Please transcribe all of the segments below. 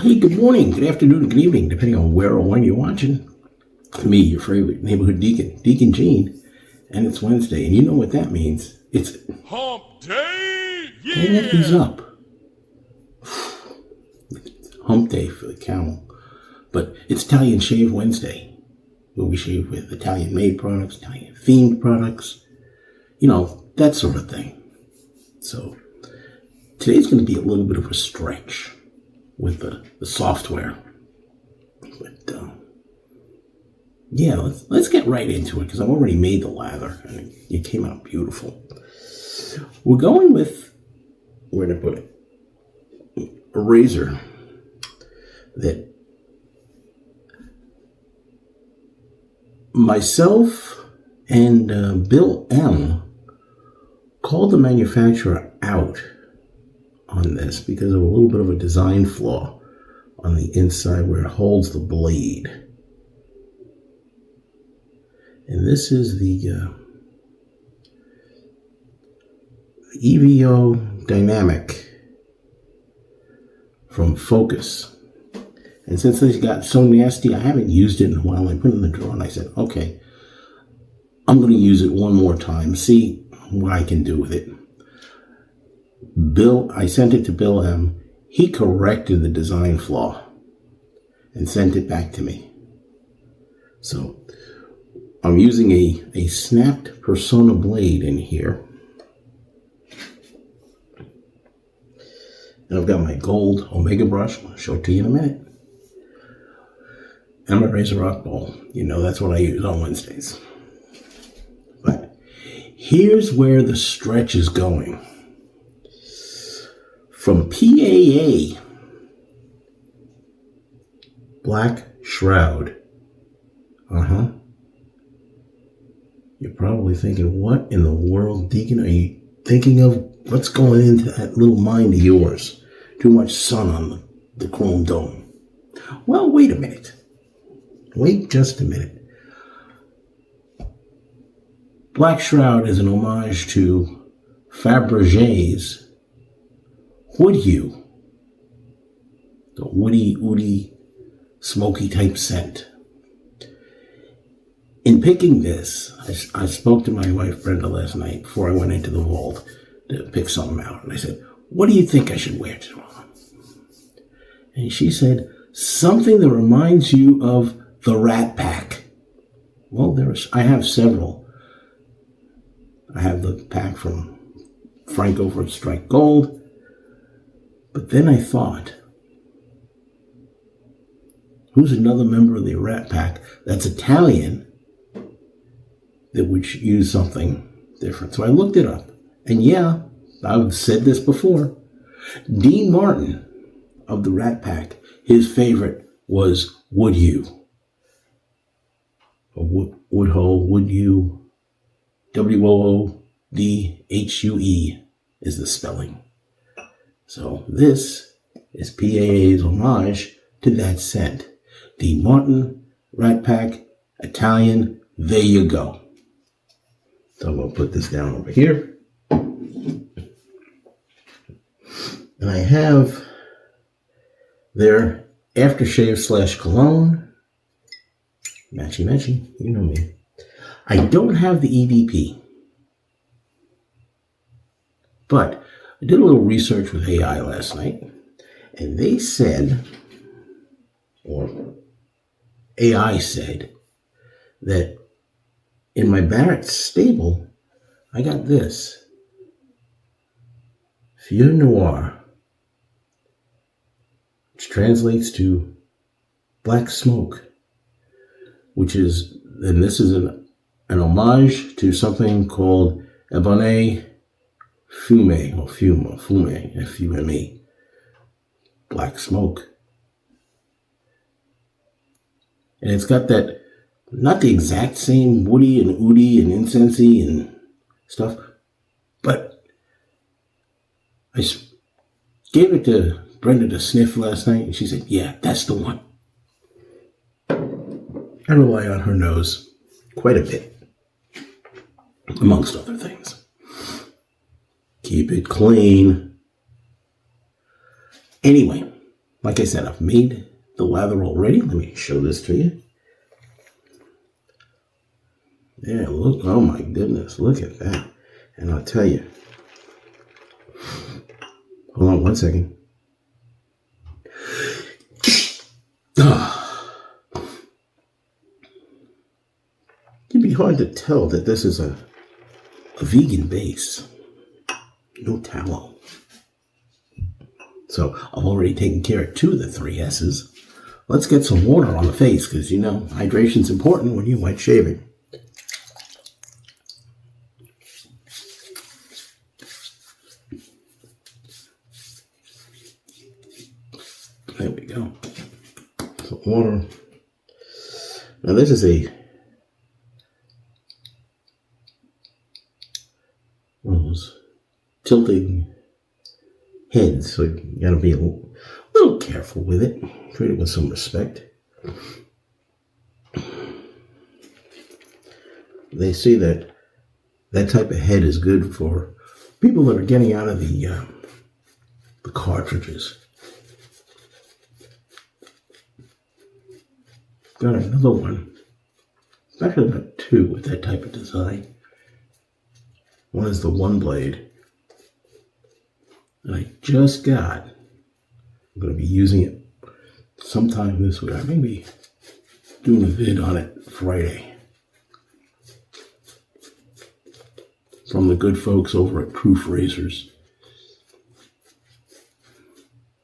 hey, good morning, good afternoon, good evening, depending on where or when you're watching. Me, your favorite neighborhood deacon, Deacon Gene, and it's Wednesday, and you know what that means. It's Hump Day! Yeah! And he's up. Hump Day for the camel. But it's Italian Shave Wednesday, where we shave with Italian-made products, Italian-themed products, that sort of thing. So today's going to be a little bit of a stretch with the software. But yeah, let's get right into it because I've already made the lather and it came out beautiful. We're going with, where to put it, a razor that myself and Bill M called the manufacturer out on this because of a little bit of a design flaw on the inside where it holds the blade. And this is the EVO Dynamic from Focus. And since this got so nasty, I haven't used it in a while. I put it in the drawer and I said, okay, I'm going to use it one more time, see what I can do with it. I sent it to Bill M. He corrected the design flaw and sent it back to me. So I'm using a snapped Persona blade in here. And I've got my gold Omega brush. I'll show it to you in a minute. And my razor rock bowl. That's what I use on Wednesdays. But here's where the stretch is going. From PAA Black Shroud. You're probably thinking, what in the world, Deacon, are you thinking of? What's going into that little mind of yours? Too much sun on the chrome dome. Well, wait a minute. Wait just a minute. Black Shroud is an homage to Fabergé's Wood Hue. The woody, smoky type scent. In picking this, I spoke to my wife Brenda last night before I went into the vault to pick something out. And I said, what do you think I should wear tomorrow? And she said, something that reminds you of the Rat Pack. Well, I have several. I have the pack from Franco for Strike Gold. But then I thought, who's another member of the Rat Pack that's Italian that would use something different? So I looked it up. And yeah, I've said this before. Dean Martin of the Rat Pack, his favorite was Wood Hue. Or Woodhull, Wood Hue. Woodhue is the spelling. So this is PAA's homage to that scent. Dean Martin, Rat Pack, Italian, there you go. So I'm going to put this down over here. And I have their aftershave / cologne. Matchy, you know me. I don't have the EDP. But I did a little research with AI last night. And they said, or AI said, that in my Barrett stable, I got this. Feu Noir, which translates to black smoke, which is, and this is an homage to something called Ebony Fume, or Fume, F-U-M-E, black smoke. And it's got that, not the exact same woody and oody and incensey and stuff, but I gave it to Brenda to sniff last night, and she said, yeah, that's the one. I rely on her nose quite a bit, amongst other things. Keep it clean. Anyway, Like I said, I've made the lather already. Let me show this to you. Yeah, look, oh my goodness, look at that. And I'll tell you. Hold on one second. It'd be hard to tell that this is a vegan base. No tallow. So I've already taken care of 2 of the 3 S's. Let's get some water on the face because, you know, hydration's important when you're wet shaving. There we go. Some water. Now this is one of those tilting heads, so you gotta be a little careful with it. Treat it with some respect. They say that type of head is good for people that are getting out of the cartridges. Got another one. Actually got 2 with that type of design. One is the 1 blade. And I just got, I'm going to be using it sometime this week. I may be doing a vid on it Friday. From the good folks over at Proof Razors.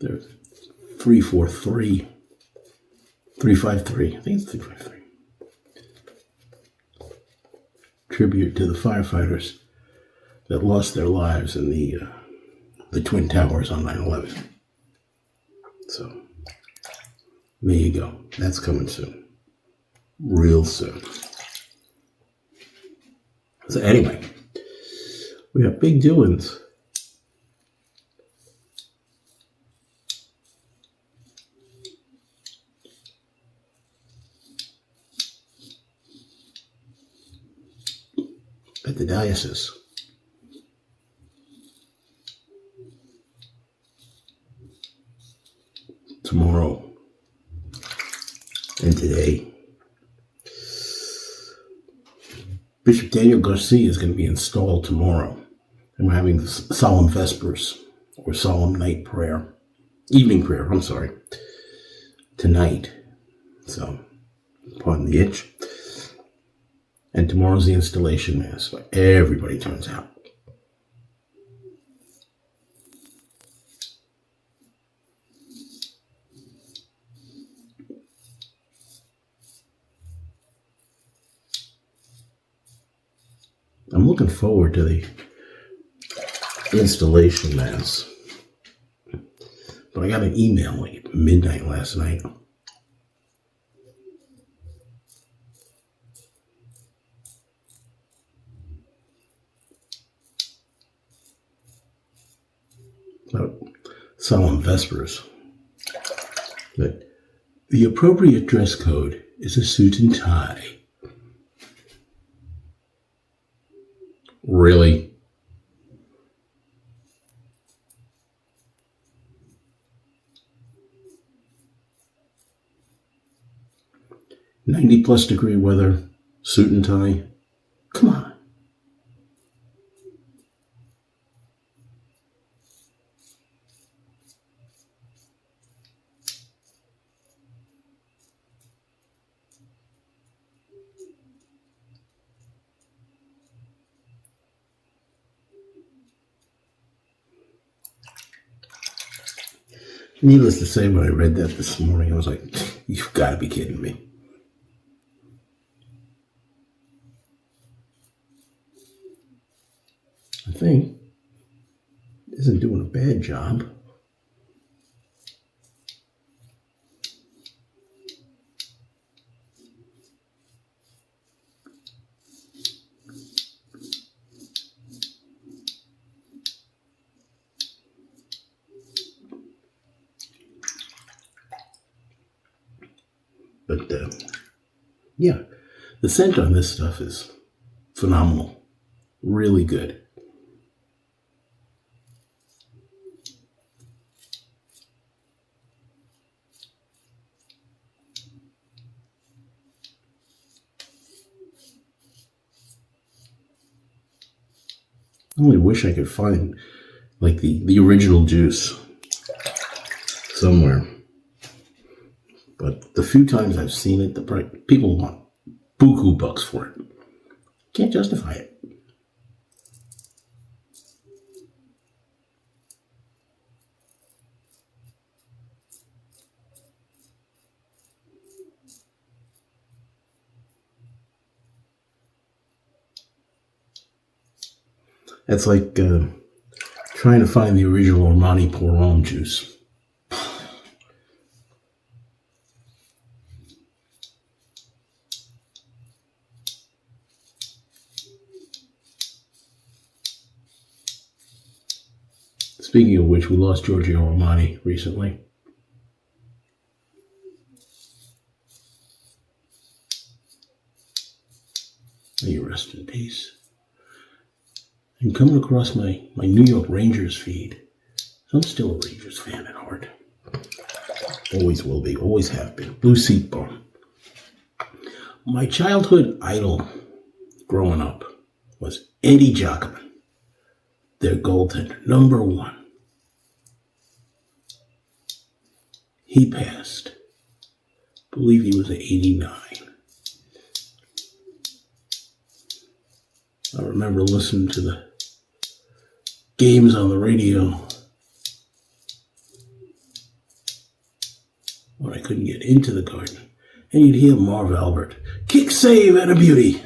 They're 353. 353. I think it's 353. Tribute to the firefighters that lost their lives in the Twin Towers on 9/11. So, there you go. That's coming soon. Real soon. So anyway, we have big doings. At the diocese. Tomorrow and today. Bishop Daniel Garcia is going to be installed tomorrow. And we're having solemn vespers or solemn night prayer. Evening prayer, I'm sorry. Tonight. So, pardon the itch. And tomorrow's the installation mass. So everybody turns out. I'm looking forward to the installation mass. But I got an email like midnight last night. About solemn vespers. But the appropriate dress code is a suit and tie. Really? +90 weather, suit and tie. Come on. Needless to say, when I read that this morning, I was like, you've got to be kidding me. I think isn't doing a bad job. But, yeah, the scent on this stuff is phenomenal. Really good. I only wish I could find like the original juice somewhere. But the few times I've seen it, people want buku bucks for it. Can't justify it. That's like trying to find the original Armani Pour juice. Speaking of which, we lost Giorgio Armani recently. May you rest in peace. I'm coming across my New York Rangers feed. I'm still a Rangers fan at heart. Always will be, always have been. Blue seat bum. My childhood idol growing up was Eddie Giacomin, their goaltender, number one. He passed. I believe he was 89. I remember listening to the games on the radio when I couldn't get into the garden. And you'd hear Marv Albert, kick save and a beauty.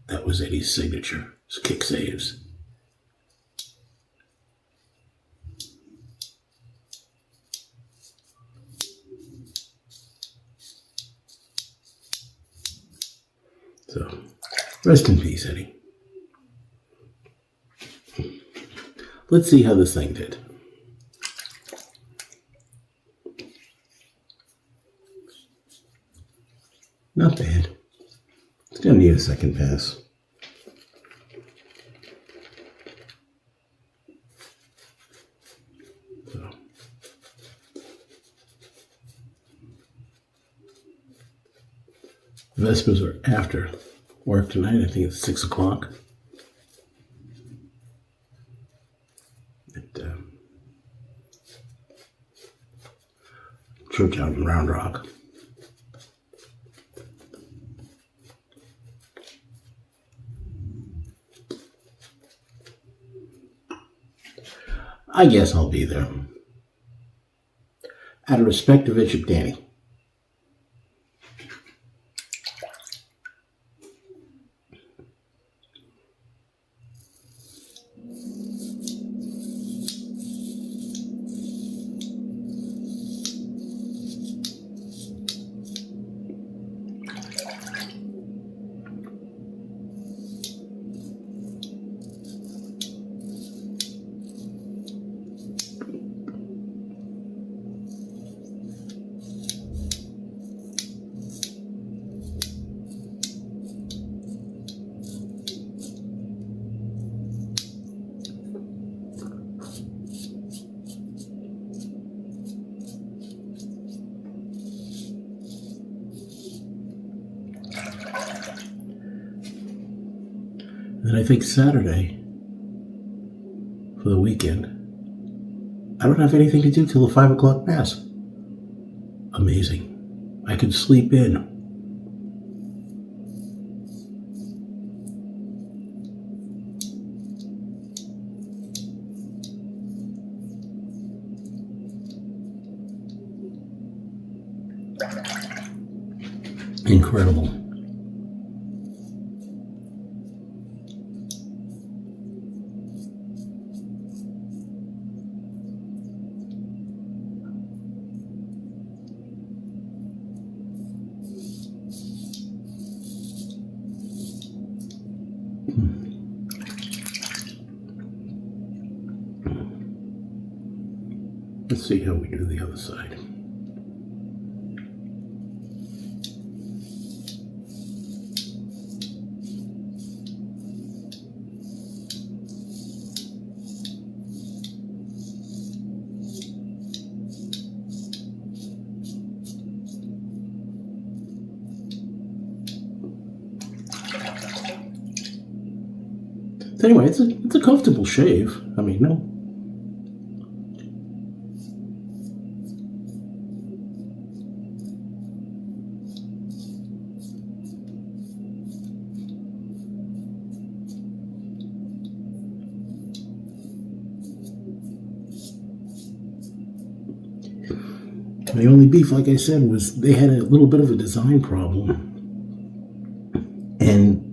That was Eddie's signature, his kick saves. So, rest in peace, Eddie. Let's see how this thing did. Not bad. It's going to need a second pass. So. Vespers are after work tonight. I think it's 6 o'clock. At church out in Round Rock. I guess I'll be there. Out of respect to Bishop Danny. And I think Saturday, for the weekend, I don't have anything to do till the 5 o'clock mass. Amazing. I could sleep in. Incredible. Let's see how we do the other side. Anyway, it's a comfortable shave. I mean, no. The only beef, like I said, was they had a little bit of a design problem. And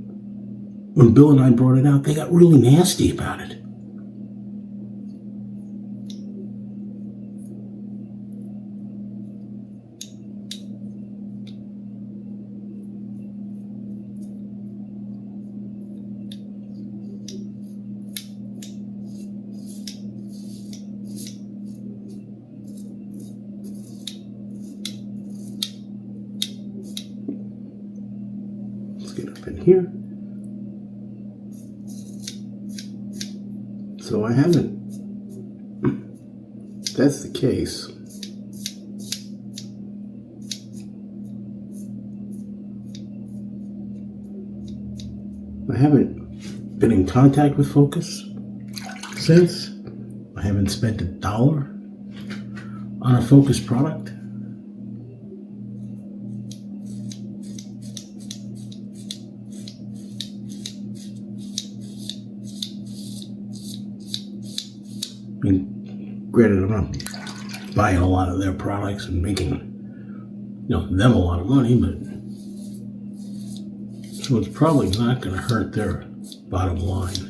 when Bill and I brought it out, they got really nasty about it. Get up in here. So I haven't, that's the case. I haven't been in contact with Focus since. I haven't spent $1 on a Focus product. I mean, granted, I'm not buying a lot of their products and making, them a lot of money, but so it's probably not going to hurt their bottom line.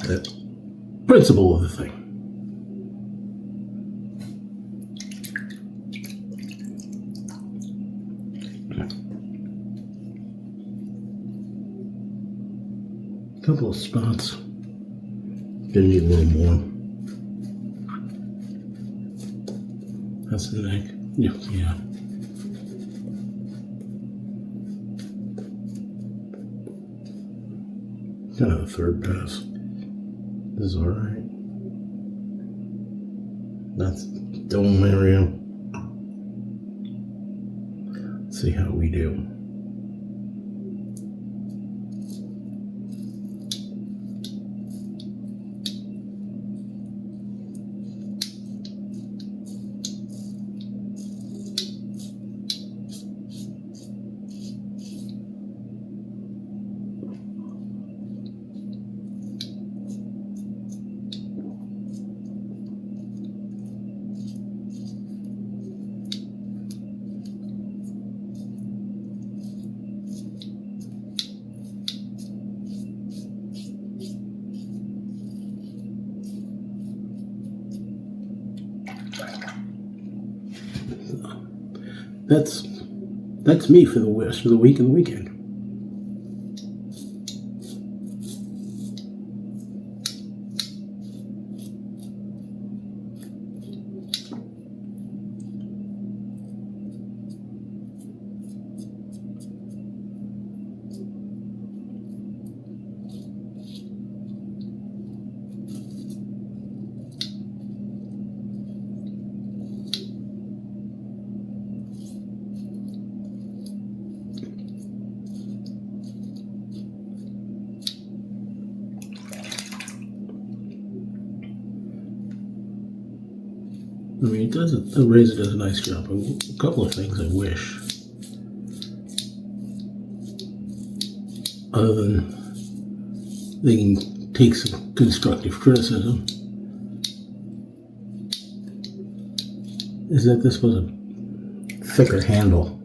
The principle of the thing. A couple of spots. Gonna need a little more. That's the neck. Yeah. Kind of a third pass. This is alright. That's dome area. Let's see how we do. That's me for the rest of the week and the weekend. I mean, the razor does a nice job. A couple of things I wish. Other than they can take some constructive criticism, is that this was a thicker handle.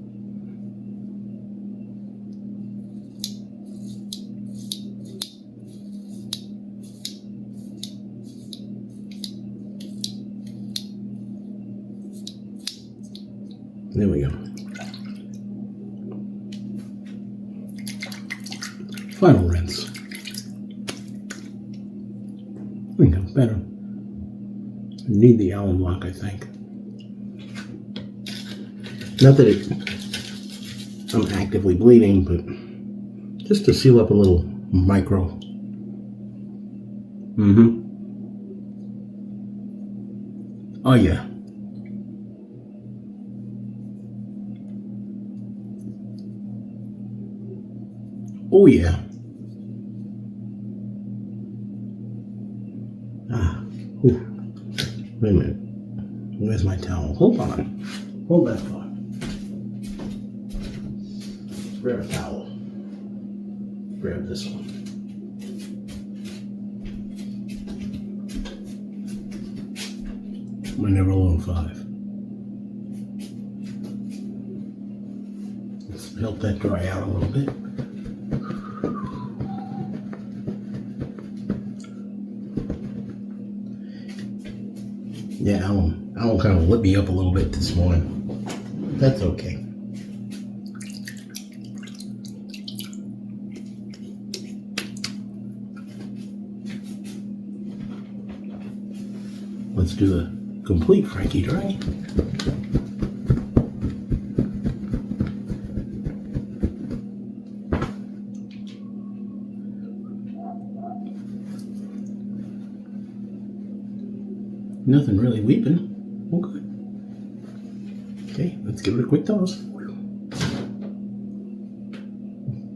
There we go. Final rinse. There we go, better. I need the Alum lock, I think. Not that I'm actively bleeding, but just to seal up a little micro. Oh yeah. Oh yeah. Wait a minute. Where's my towel? Hold on. Hold that thought. Grab a towel. Grab this one. My Never Alone 5. Let's help that dry out a little bit. Yeah, Alum kind of lit me up a little bit this morning. That's okay. Let's do the complete Frankie dry. Nothing really weeping. Oh, good. Okay, let's give it a quick toss.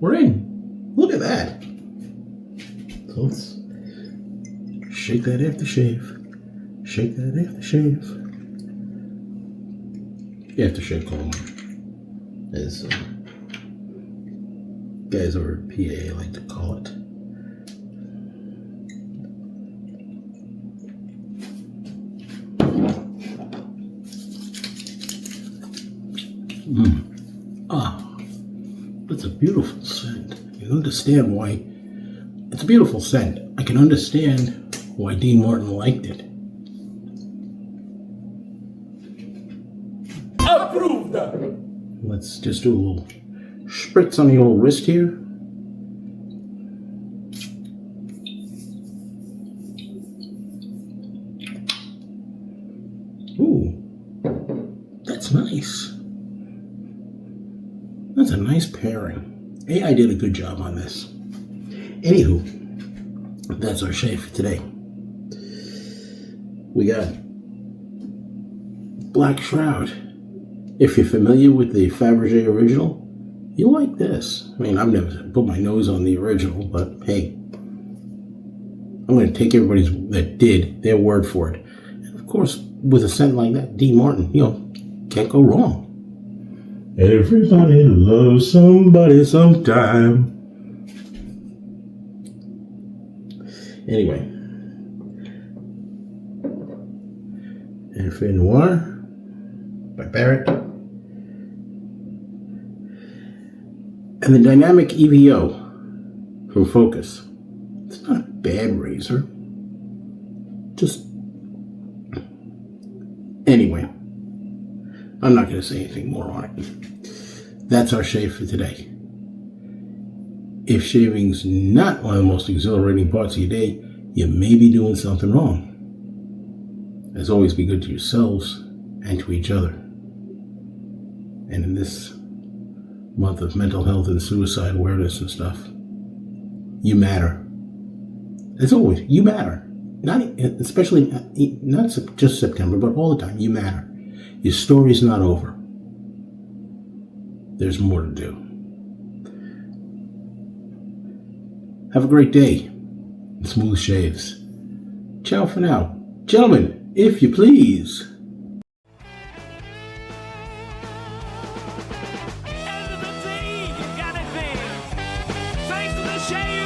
We're in. Look at that. So let's shake that aftershave. Shake that aftershave. Aftershave comb, as guys over at PAA like to call it. That's a beautiful scent. You can understand why it's a beautiful scent. I can understand why Dean Martin liked it. Approved! Let's just do a little spritz on the old wrist here. Ooh, that's nice. That's a nice pairing. AI did a good job on this. Anywho, that's our shave for today. We got Black Shroud. If you're familiar with the Fabergé original, you'll like this. I mean, I've never put my nose on the original, but hey, I'm going to take everybody's that did their word for it. And of course, with a scent like that, Dean Martin, can't go wrong. Everybody loves somebody sometime. Anyway, Effet Noir by Barrett. And the Dynamic EVO from Focus. It's not a bad razor. Just... Anyway, I'm not going to say anything more on it. That's our shave for today. If shaving's not one of the most exhilarating parts of your day, you may be doing something wrong. As always, be good to yourselves and to each other. And in this month of mental health and suicide awareness and stuff, you matter. As always, you matter. Not just September, but all the time, you matter. Your story's not over. There's more to do. Have a great day. Smooth shaves. Ciao for now. Gentlemen, if you please. End of the day, you got it there. Thanks to the shave.